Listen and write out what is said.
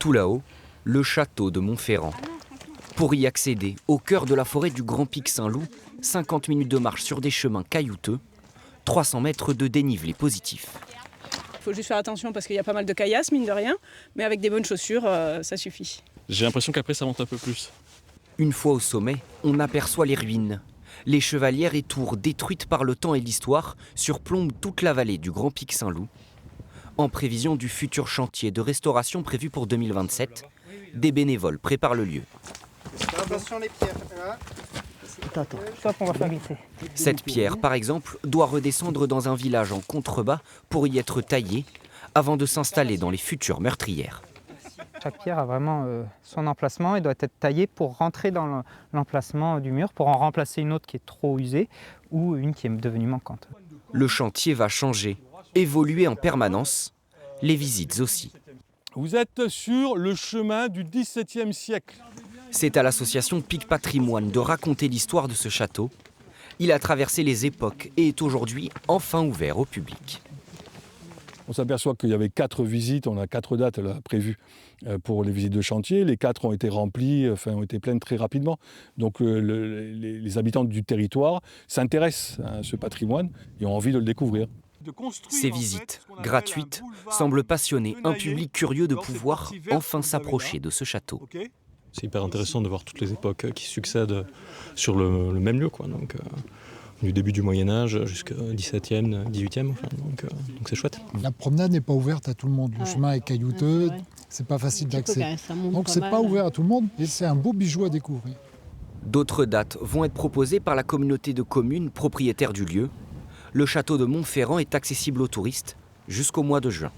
Tout là-haut, le château de Montferrand. Pour y accéder, au cœur de la forêt du Grand Pic Saint-Loup, 50 minutes de marche sur des chemins caillouteux, 300 mètres de dénivelé positif. Il faut juste faire attention parce qu'il y a pas mal de caillasses, mine de rien, mais avec des bonnes chaussures, ça suffit. J'ai l'impression qu'après ça monte un peu plus. Une fois au sommet, on aperçoit les ruines. Les chevalières et tours détruites par le temps et l'histoire surplombent toute la vallée du Grand Pic Saint-Loup. En prévision du futur chantier de restauration prévu pour 2027, des bénévoles préparent le lieu. Attention les pierres. Stop, on va faire glisser. Cette pierre, par exemple, doit redescendre dans un village en contrebas pour y être taillée avant de s'installer dans les futures meurtrières. Chaque pierre a vraiment son emplacement et doit être taillée pour rentrer dans l'emplacement du mur, pour en remplacer une autre qui est trop usée ou une qui est devenue manquante. Le chantier va changer, évoluer en permanence, les visites aussi. Vous êtes sur le chemin du XVIIe siècle. C'est à l'association Pic Patrimoine de raconter l'histoire de ce château. Il a traversé les époques et est aujourd'hui enfin ouvert au public. On s'aperçoit qu'il y avait 4 visites, on a 4 dates là, prévues pour les visites de chantier. Les 4 ont été remplies, ont été pleines très rapidement. Donc les habitants du territoire s'intéressent à ce patrimoine et ont envie de le découvrir. Ces visites, gratuites, semblent passionner un public curieux de pouvoir enfin s'approcher de ce château. C'est hyper intéressant de voir toutes les époques qui succèdent sur le même lieu, quoi. Donc, du début du Moyen-Âge jusqu'au XVIIe, XVIIIe, donc c'est chouette. La promenade n'est pas ouverte à tout le monde. Le chemin est caillouteux, c'est pas facile d'accès. Donc c'est pas ouvert à tout le monde et c'est un beau bijou à découvrir. D'autres dates vont être proposées par la communauté de communes propriétaire du lieu. Le château de Montferrand est accessible aux touristes jusqu'au mois de juin.